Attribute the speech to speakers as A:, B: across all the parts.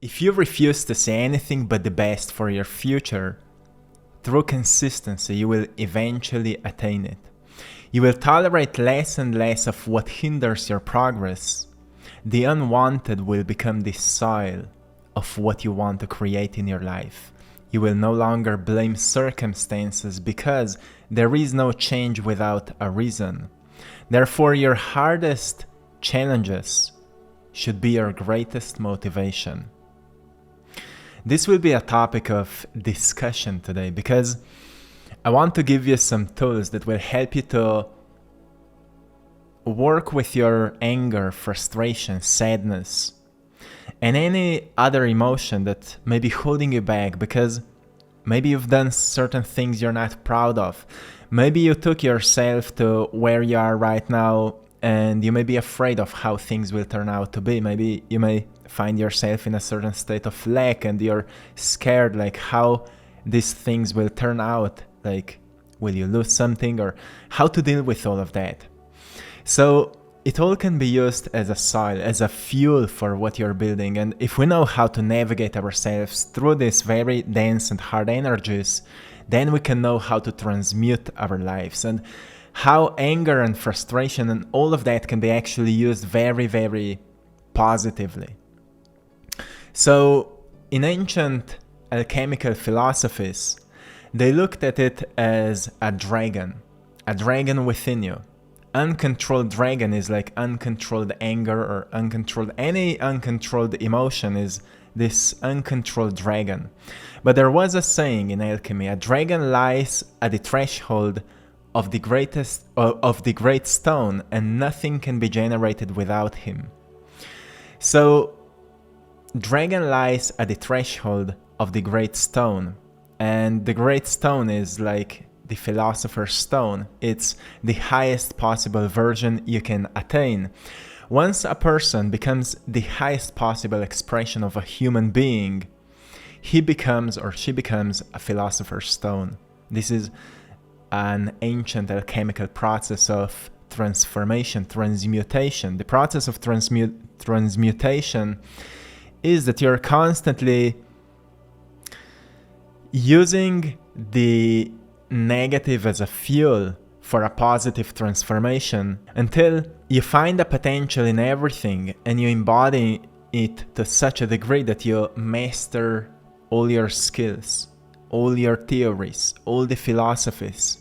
A: If you refuse to see anything but the best for your future, through consistency, you will eventually attain it. You will tolerate less and less of what hinders your progress. The unwanted will become the soil of what you want to create in your life. You will no longer blame circumstances because there is no change without a reason. Therefore, your hardest challenges should be your greatest motivation. This will be a topic of discussion today because I want to give you some tools that will help you to work with your anger, frustration, sadness, and any other emotion that may be holding you back because maybe you've done certain things you're not proud of. Maybe you took yourself to where you are right now and you may be afraid of how things will turn out to be. Maybe you may find yourself in a certain state of lack and you're scared like how these things will turn out. Like, will you lose something or how to deal with all of that? So it all can be used as a soil, as a fuel for what you're building. And if we know how to navigate ourselves through these very dense and hard energies, then we can know how to transmute our lives and how anger and frustration and all of that can be actually used very, very positively. So in ancient alchemical philosophies, they looked at it as a dragon within you. Uncontrolled dragon is like uncontrolled anger or any uncontrolled emotion is this uncontrolled dragon. But there was a saying in alchemy: a dragon lies at the threshold of the great stone, and nothing can be generated without him. So, dragon lies at the threshold of the great stone, and the great stone is like the philosopher's stone. It's the highest possible version you can attain. Once a person becomes the highest possible expression of a human being, he becomes or she becomes a philosopher's stone. This is an ancient alchemical process of transformation, transmutation. The process of transmutation is that you're constantly using the negative as a fuel for a positive transformation until you find a potential in everything and you embody it to such a degree that you master all your skills, all your theories, all the philosophies,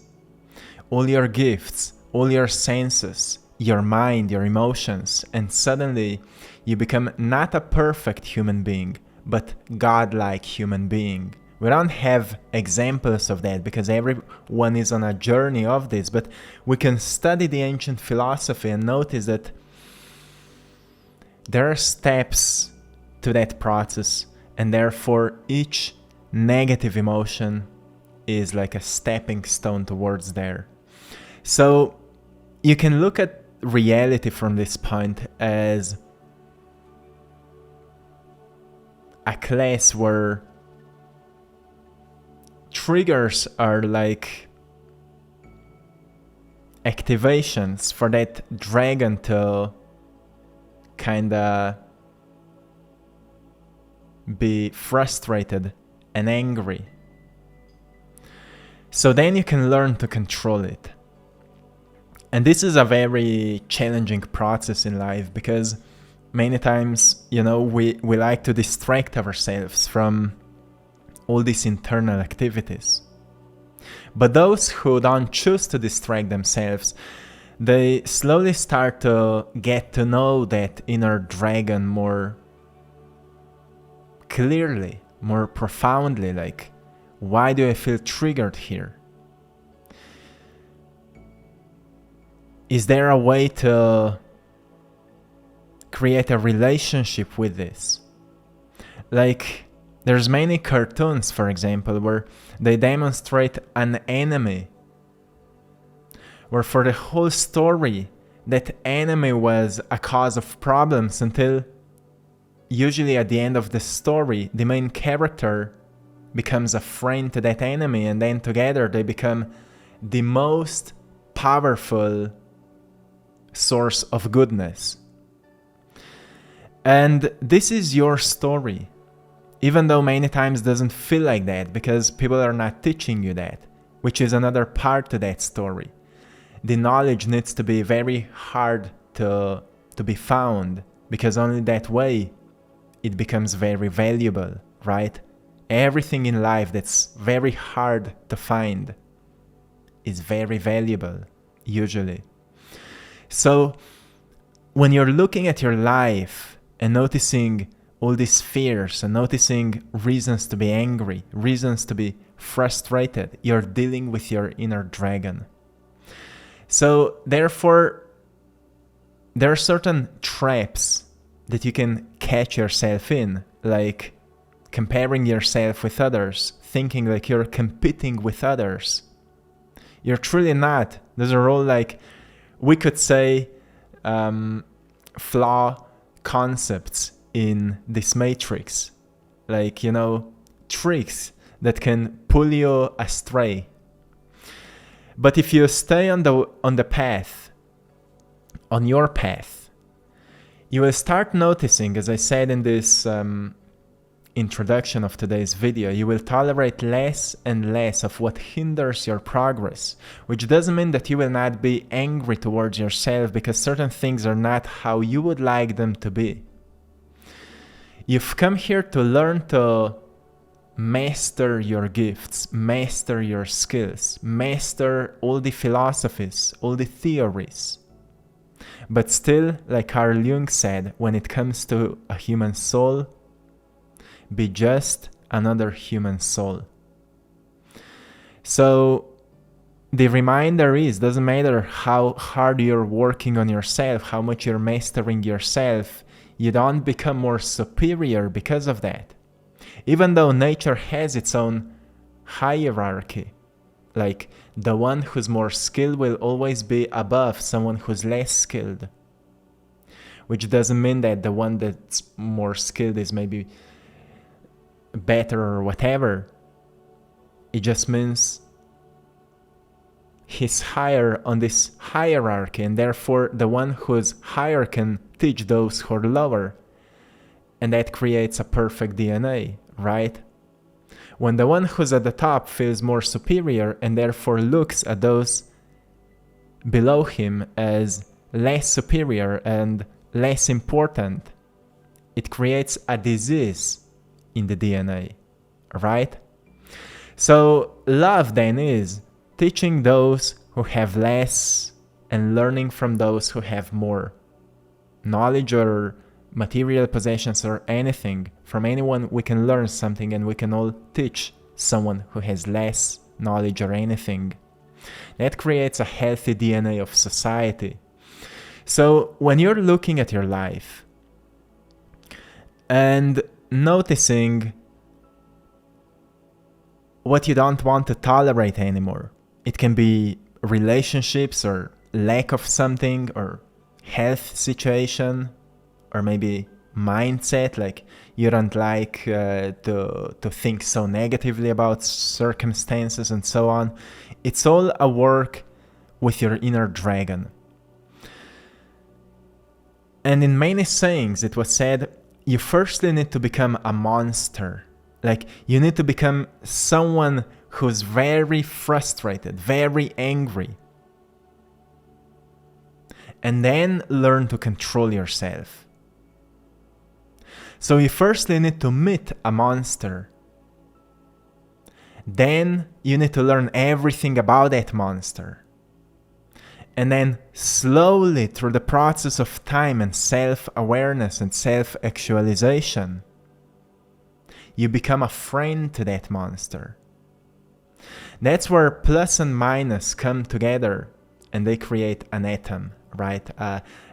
A: all your gifts, all your senses, your mind, your emotions, and suddenly you become not a perfect human being, but godlike human being. We don't have examples of that because everyone is on a journey of this, but we can study the ancient philosophy and notice that there are steps to that process, and therefore each negative emotion is like a stepping stone towards there. So you can look at reality from this point as a class where triggers are like activations for that dragon to kinda be frustrated and angry. So then you can learn to control it. And this is a very challenging process in life because many times, we like to distract ourselves from all these internal activities. But those who don't choose to distract themselves, they slowly start to get to know that inner dragon more clearly, more profoundly, like, why do I feel triggered here? Is there a way to create a relationship with this? Like, there's many cartoons, for example, where they demonstrate an enemy, where for the whole story, that enemy was a cause of problems until usually at the end of the story, the main character becomes a friend to that enemy, and then together they become the most powerful source of goodness. And this is your story. Even though many times doesn't feel like that because people are not teaching you that, which is another part to that story. The knowledge needs to be very hard to be found, because only that way it becomes very valuable, right? Everything in life that's very hard to find is very valuable, usually. So when you're looking at your life and noticing all these fears and noticing reasons to be angry, reasons to be frustrated, you're dealing with your inner dragon. So therefore, there are certain traps that you can catch yourself in, like comparing yourself with others, thinking like you're competing with others. You're truly not. Those are all, like, we could say, flaw concepts in this matrix, like, tricks that can pull you astray. But if you stay on the path, on your path, you will start noticing, as I said in this introduction of today's video, you will tolerate less and less of what hinders your progress, which doesn't mean that you will not be angry towards yourself because certain things are not how you would like them to be. You've come here to learn to master your gifts, master your skills, master all the philosophies, all the theories. But still, like Carl Jung said, when it comes to a human soul, be just another human soul. So the reminder is, doesn't matter how hard you're working on yourself, how much you're mastering yourself, you don't become more superior because of that. Even though nature has its own hierarchy, like the one who's more skilled will always be above someone who's less skilled, which doesn't mean that the one that's more skilled is maybe better or whatever. It just means he's higher on this hierarchy, and therefore the one who's higher can teach those who are lower, and that creates a perfect DNA, right? When the one who's at the top feels more superior and therefore looks at those below him as less superior and less important, it creates a disease in the DNA, right? So love then is teaching those who have less and learning from those who have more. Knowledge or material possessions or anything, from anyone we can learn something, and we can all teach someone who has less knowledge or anything. That creates a healthy DNA of society. So when you're looking at your life and noticing what you don't want to tolerate anymore, it can be relationships or lack of something or health situation, or maybe mindset, like you don't like to think so negatively about circumstances and so on. It's all a work with your inner dragon. And in many sayings it was said, you firstly need to become a monster. Like you need to become someone who's very frustrated, very angry, and then learn to control yourself. So you firstly need to meet a monster. Then you need to learn everything about that monster. And then slowly, through the process of time and self-awareness and self-actualization, you become a friend to that monster. That's where plus and minus come together and they create an atom, right?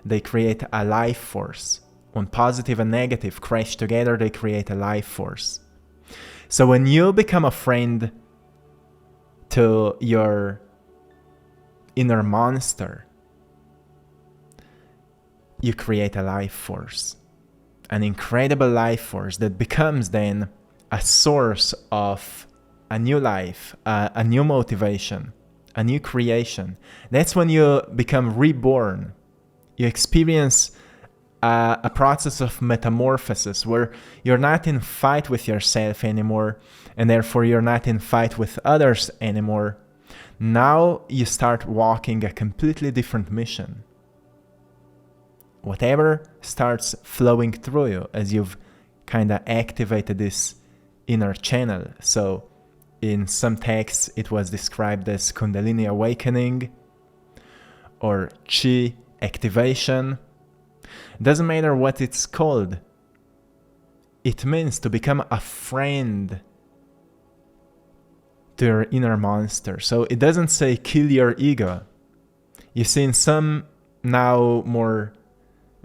A: They create a life force. When positive and negative crash together, they create a life force. So when you become a friend to your inner monster, you create a life force, an incredible life force that becomes then a source of a new life, a new motivation, a new creation. That's when you become reborn. You experience a process of metamorphosis where you're not in fight with yourself anymore, and therefore you're not in fight with others anymore. Now you start walking a completely different mission. Whatever starts flowing through you as you've kind of activated this inner channel. So in some texts it was described as Kundalini awakening or Chi activation. Doesn't matter what it's called. It means to become a friend to your inner monster. So it doesn't say kill your ego. You see in some now more,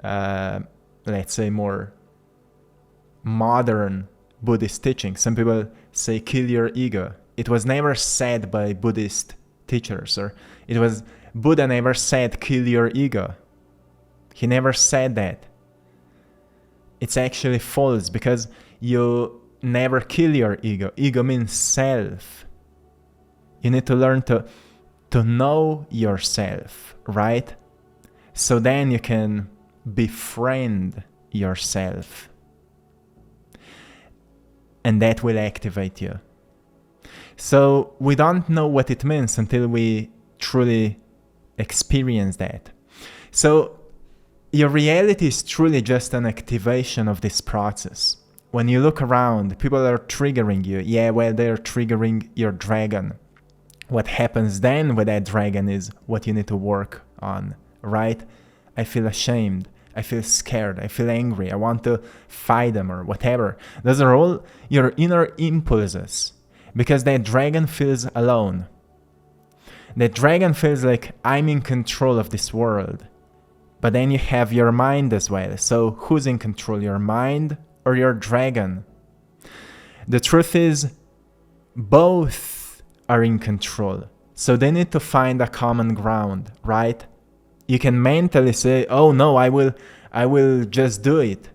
A: let's say more modern Buddhist teaching, some people say kill your ego. It was never said by Buddhist teachers, or it was Buddha never said kill your ego. He never said that. It's actually false because you never kill your ego. Ego means self. You need to learn to know yourself, right? So then you can befriend yourself. And that will activate you. So we don't know what it means until we truly experience that. So your reality is truly just an activation of this process. When you look around, people are triggering you. Yeah, well, they're triggering your dragon. What happens then with that dragon is what you need to work on, right? I feel ashamed. I feel scared. I feel angry. I want to fight them or whatever. Those are all your inner impulses because that dragon feels alone. That dragon feels like I'm in control of this world. But then you have your mind as well. So who's in control, your mind or your dragon? The truth is, both are in control. So they need to find a common ground, right? You can mentally say, oh no, I will just do it.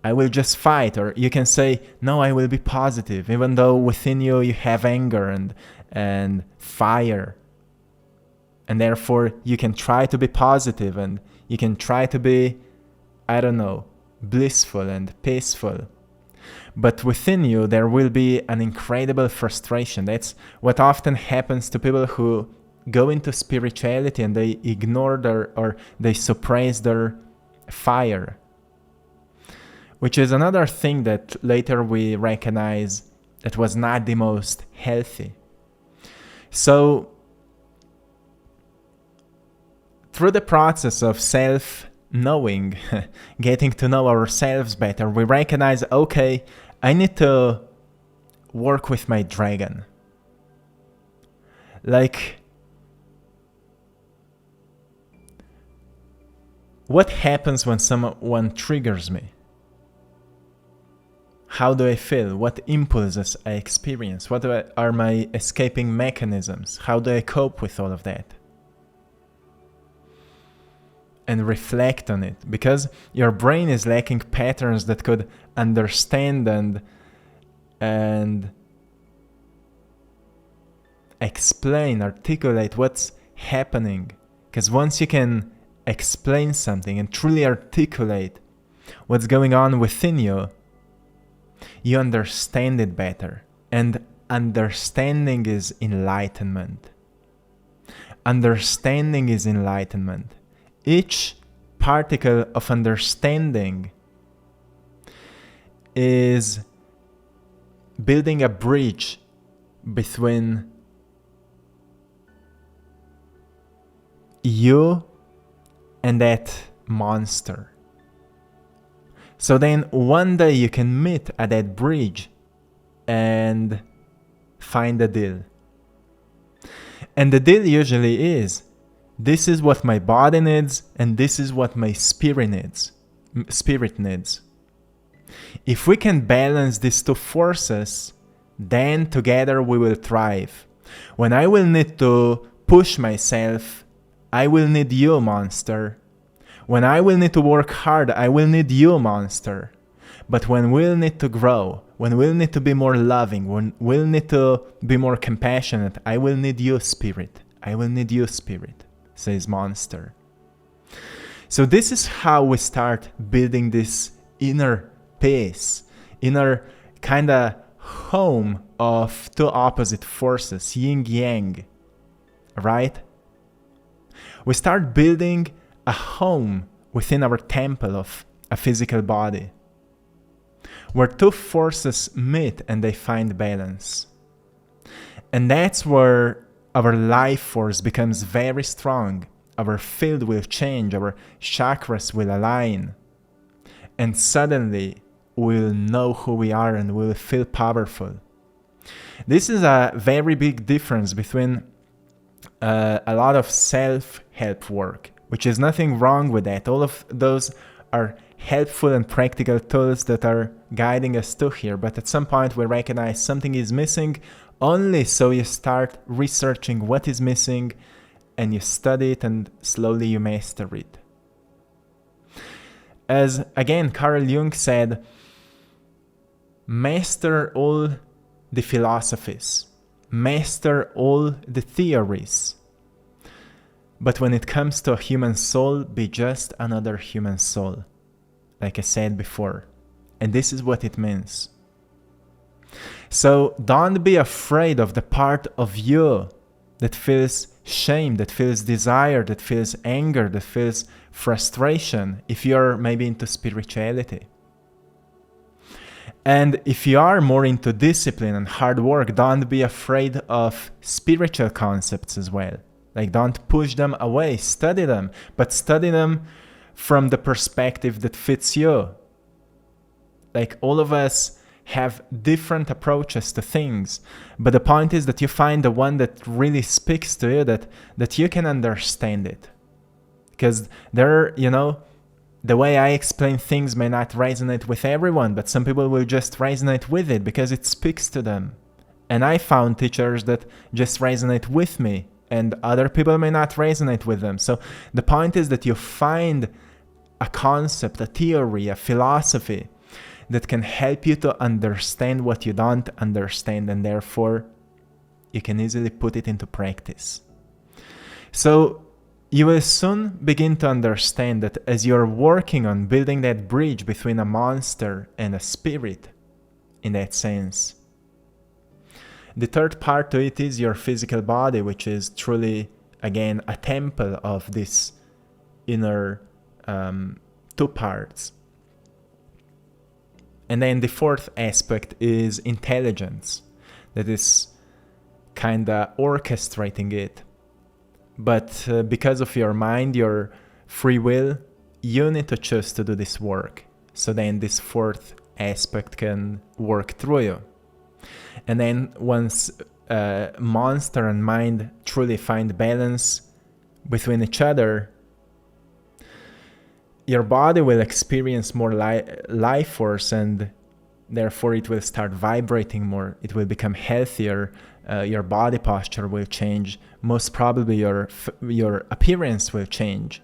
A: I will just fight. Or you can say, no, I will be positive, even though within you have anger and fire. And therefore you can try to be positive and you can try to be, I don't know, blissful and peaceful. But within you, there will be an incredible frustration. That's what often happens to people who go into spirituality and they ignore or they suppress their fire. Which is another thing that later we recognize that was not the most healthy. So, through the process of self-knowing, getting to know ourselves better, we recognize, okay, I need to work with my dragon. Like, what happens when someone triggers me? How do I feel? What impulses I experience? What are my escaping mechanisms? How do I cope with all of that? And reflect on it, because your brain is lacking patterns that could understand and explain, articulate what's happening. Because once you can explain something and truly articulate what's going on within you, you understand it better. And understanding is enlightenment. Understanding is enlightenment. Each particle of understanding is building a bridge between you and that monster. So then one day you can meet at that bridge and find a deal. And the deal usually is, this is what my body needs and this is what my spirit needs. If we can balance these two forces, then together we will thrive. When I will need to push myself, I will need you, monster. When I will need to work hard, I will need you, monster. But when we'll need to grow, when we'll need to be more loving, when we'll need to be more compassionate, I will need you, spirit. I will need you, spirit, says monster. So this is how we start building this inner peace, inner kind of home of two opposite forces, yin yang, right? We start building a home within our temple of a physical body, where two forces meet and they find balance. And that's where our life force becomes very strong. Our field will change, our chakras will align, and suddenly we'll know who we are and we'll feel powerful. This is a very big difference between a lot of self-help work, which is nothing wrong with that. All of those are helpful and practical tools that are guiding us to here, but at some point we recognize something is missing, only so you start researching what is missing and you study it and slowly you master it. As again Carl Jung said, master all the philosophies, master all the theories, but when it comes to a human soul, be just another human soul, like I said before. And this is what it means. So don't be afraid of the part of you that feels shame, that feels desire, that feels anger, that feels frustration, if you're maybe into spirituality. And if you are more into discipline and hard work, don't be afraid of spiritual concepts as well. Like, don't push them away, study them, but study them from the perspective that fits you. Like, all of us have different approaches to things, but the point is that you find the one that really speaks to you, that you can understand it. Because there, the way I explain things may not resonate with everyone, but some people will just resonate with it because it speaks to them. And I found teachers that just resonate with me, and other people may not resonate with them. So the point is that you find a concept, a theory, a philosophy that can help you to understand what you don't understand, and therefore you can easily put it into practice. So you will soon begin to understand that as you're working on building that bridge between a monster and a spirit, in that sense, the third part to it is your physical body, which is truly, again, a temple of this inner two parts. And then the fourth aspect is intelligence, that is kind of orchestrating it. But because of your mind, your free will, you need to choose to do this work. So then this fourth aspect can work through you. And then once monster and mind truly find balance between each other, your body will experience more life force, and therefore it will start vibrating more. It will become healthier. Your body posture will change. Most probably your appearance will change.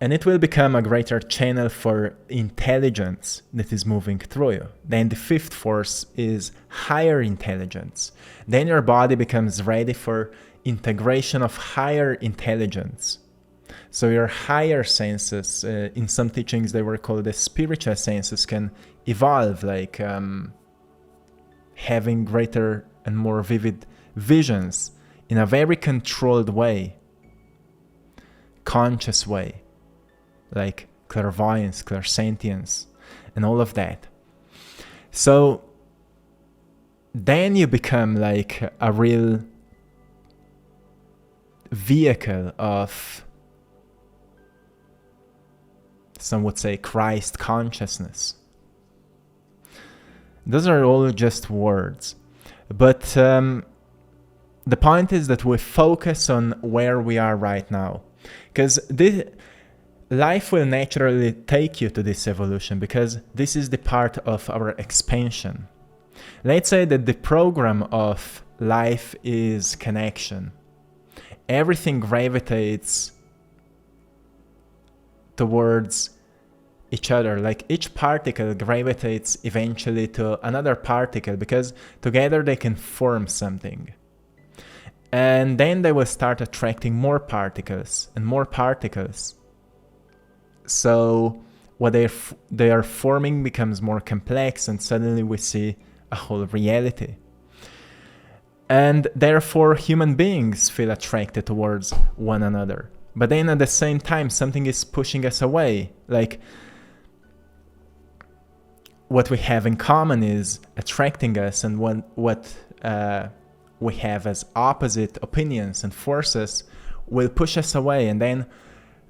A: And it will become a greater channel for intelligence that is moving through you. Then the fifth force is higher intelligence. Then your body becomes ready for integration of higher intelligence. So your higher senses, in some teachings they were called the spiritual senses, can evolve, like having greater and more vivid visions in a very controlled way, conscious way, like clairvoyance, clairsentience, and all of that. So then you become like a real vehicle of, some would say, Christ consciousness. Those are all just words. But the point is that we focus on where we are right now. Because life will naturally take you to this evolution, because this is the part of our expansion. Let's say that the program of life is connection. Everything gravitates towards each other, like each particle gravitates eventually to another particle, because together they can form something. And then they will start attracting more particles and more particles. So what they are forming becomes more complex, and suddenly we see a whole reality. And therefore human beings feel attracted towards one another. But then at the same time, something is pushing us away. Like, what we have in common is attracting us, and what we have as opposite opinions and forces will push us away. And then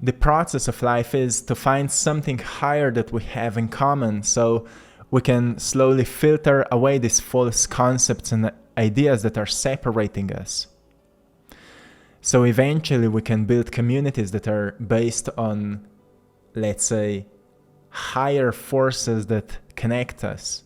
A: the process of life is to find something higher that we have in common, so we can slowly filter away these false concepts and ideas that are separating us. So eventually we can build communities that are based on, let's say, higher forces that connect us.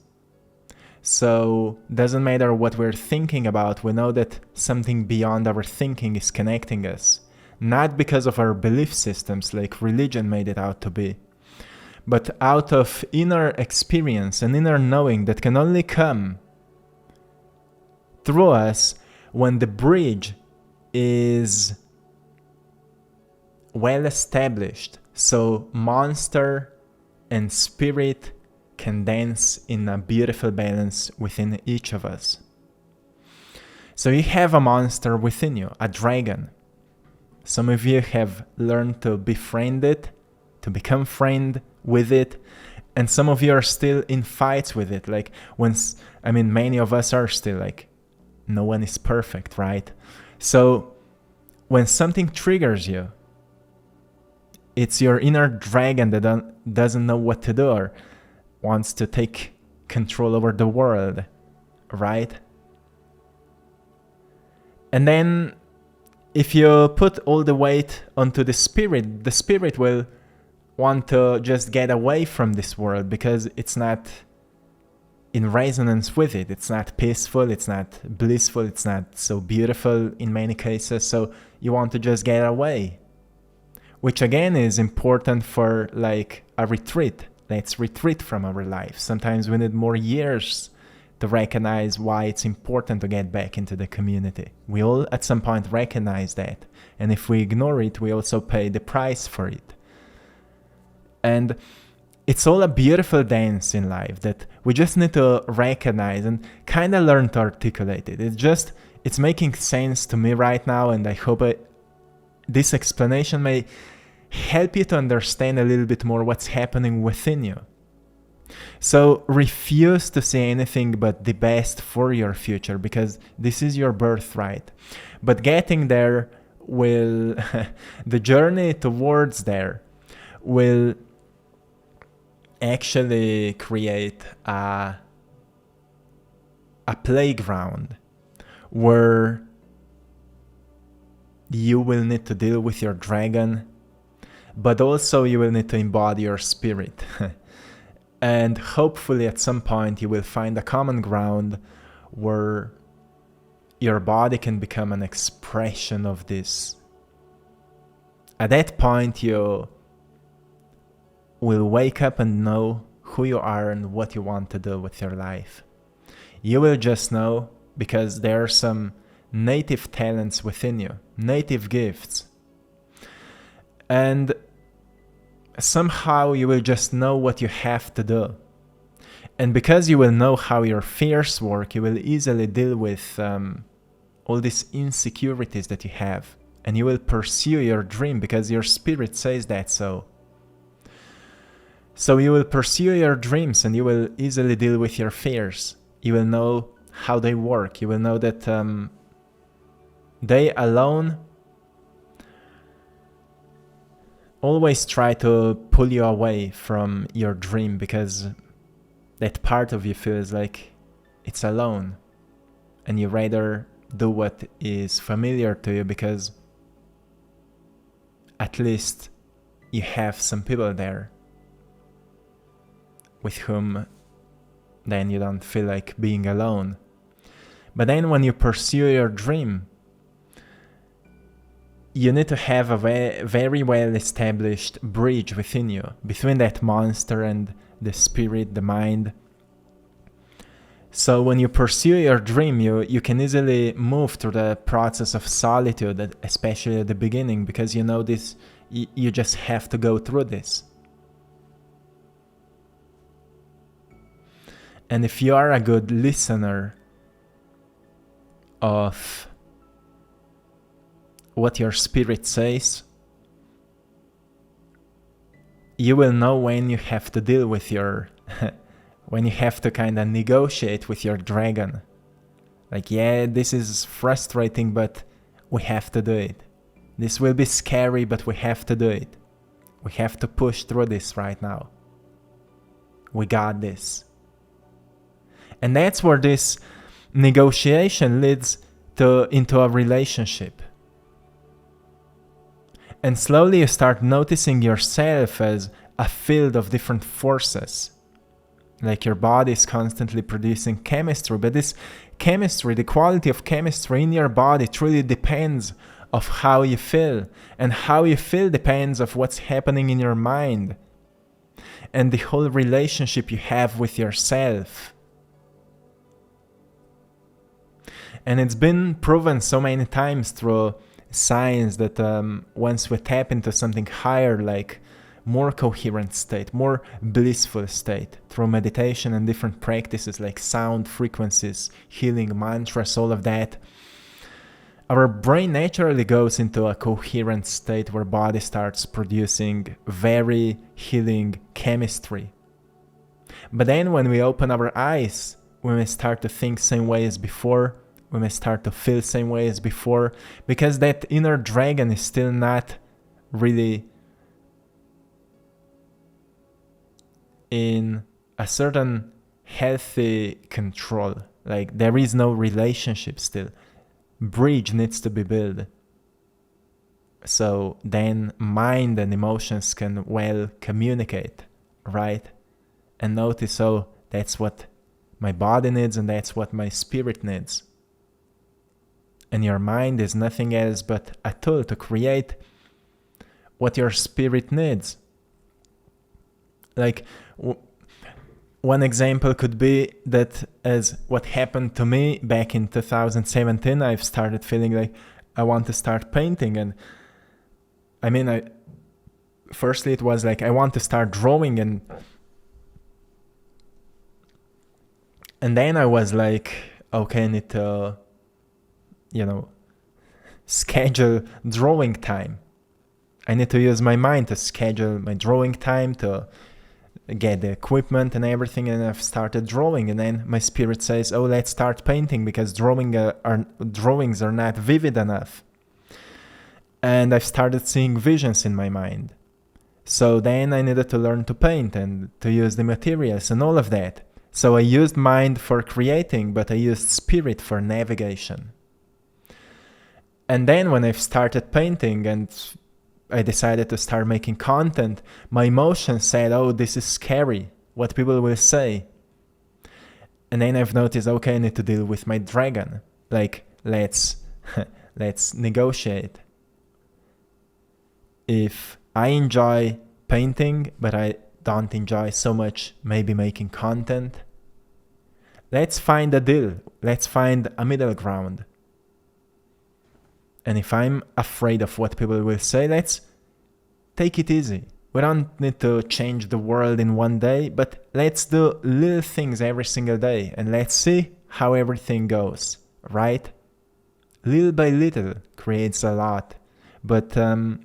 A: So doesn't matter what we're thinking about, we know that something beyond our thinking is connecting us. Not because of our belief systems like religion made it out to be, but out of inner experience and inner knowing that can only come through us when the bridge is well established. So monster and spirit can dance in a beautiful balance within each of us. So you have a monster within you, a dragon. Some of you have learned to befriend it, to become friend with it, and some of you are still in fights with it. Like many of us are still, like, no one is perfect, right? So when something triggers you, it's your inner dragon that doesn't know what to do or wants to take control over the world, right? And then if you put all the weight onto the spirit will want to just get away from this world because it's not in resonance with it. It's not peaceful, it's not blissful, it's not so beautiful in many cases. So you want to just get away, which again is important for like a retreat. Let's retreat from our life. Sometimes we need more years to recognize why it's important to get back into the community. We all at some point recognize that. And if we ignore it, we also pay the price for it. And it's all a beautiful dance in life that we just need to recognize and kind of learn to articulate it. It's making sense to me right now, and I hope this explanation may help you to understand a little bit more what's happening within you. So refuse to say anything but the best for your future, because this is your birthright. But getting there will, the journey towards there will actually create a playground where you will need to deal with your dragon, but also you will need to embody your spirit. And hopefully at some point you will find a common ground where your body can become an expression of this. At that point you will wake up and know who you are and what you want to do with your life. You will just know because there are some native talents within you, native gifts. And somehow you will just know what you have to do. And because you will know how your fears work, you will easily deal with all these insecurities that you have. And you will pursue your dream because your spirit says that so. So you will pursue your dreams and you will easily deal with your fears. You will know how they work. You will know that they alone always try to pull you away from your dream because that part of you feels like it's alone. And you rather do what is familiar to you because at least you have some people there with whom then you don't feel like being alone. But then when you pursue your dream, you need to have a very well established bridge within you, between that monster and the spirit, the mind. So when you pursue your dream, you can easily move through the process of solitude, especially at the beginning, because you know this, you just have to go through this. And if you are a good listener of what your spirit says, you will know when you have to deal with your when you have to kind of negotiate with your dragon. Like, yeah, this is frustrating, but we have to do it. This will be scary, but we have to do it. We have to push through this right now. We got this. And that's where this negotiation leads into a relationship. And slowly you start noticing yourself as a field of different forces. Like your body is constantly producing chemistry, but this chemistry, the quality of chemistry in your body truly depends of how you feel. And how you feel depends of what's happening in your mind. And the whole relationship you have with yourself. And it's been proven so many times through science that once we tap into something higher, like more coherent state, more blissful state, through meditation and different practices like sound frequencies, healing mantras, all of that, our brain naturally goes into a coherent state where body starts producing very healing chemistry. But then when we open our eyes, we may start to think same way as before. We may start to feel same way as before, because that inner dragon is still not really in a certain healthy control. Like, there is no relationship still. Bridge needs to be built. So then mind and emotions can well communicate, right? And notice, oh, that's what my body needs and that's what my spirit needs. And your mind is nothing else but a tool to create what your spirit needs. Like, one example could be that, as what happened to me back in 2017, I've started feeling like I want to start painting. And I mean, firstly it was like I want to start drawing, and then I was like, okay, I need to, schedule drawing time. I need to use my mind to schedule my drawing time, to get the equipment and everything, and I've started drawing. And then my spirit says, oh, let's start painting, because drawings are not vivid enough. And I've started seeing visions in my mind. So then I needed to learn to paint and to use the materials and all of that. So I used mind for creating, but I used spirit for navigation. And then when I've started painting and I decided to start making content, my emotions said, oh, this is scary, what people will say. And then I've noticed, okay, I need to deal with my dragon. Like, let's negotiate. If I enjoy painting, but I don't enjoy so much maybe making content, let's find a deal. Let's find a middle ground. And if I'm afraid of what people will say, let's take it easy. We don't need to change the world in one day, but let's do little things every single day and let's see how everything goes, right? Little by little creates a lot, but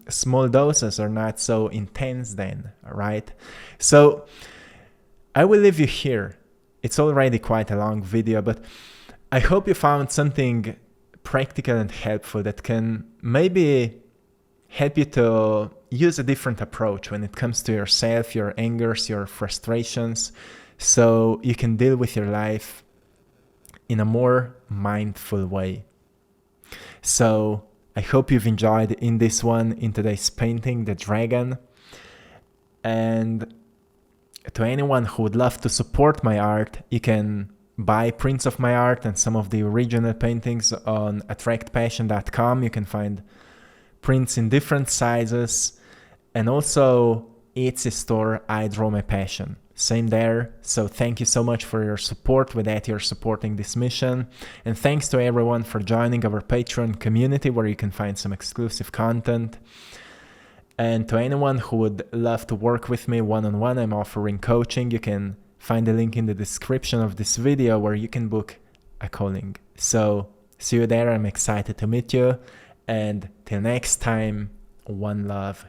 A: small doses are not so intense then, right? So I will leave you here. It's already quite a long video, but I hope you found something practical and helpful that can maybe help you to use a different approach when it comes to yourself, your angers, your frustrations, so you can deal with your life in a more mindful way. So I hope you've enjoyed in today's painting, the dragon. And to anyone who would love to support my art, you can buy prints of my art and some of the original paintings on AttractPassion.com. You can find prints in different sizes, and also Etsy store, I Draw My Passion. Same there. So thank you so much for your support. With that, you're supporting this mission. And thanks to everyone for joining our Patreon community, where you can find some exclusive content. And to anyone who would love to work with me one-on-one, I'm offering coaching. You can find the link in the description of this video where you can book a calling. So see you there. I'm excited to meet you, and till next time, one love.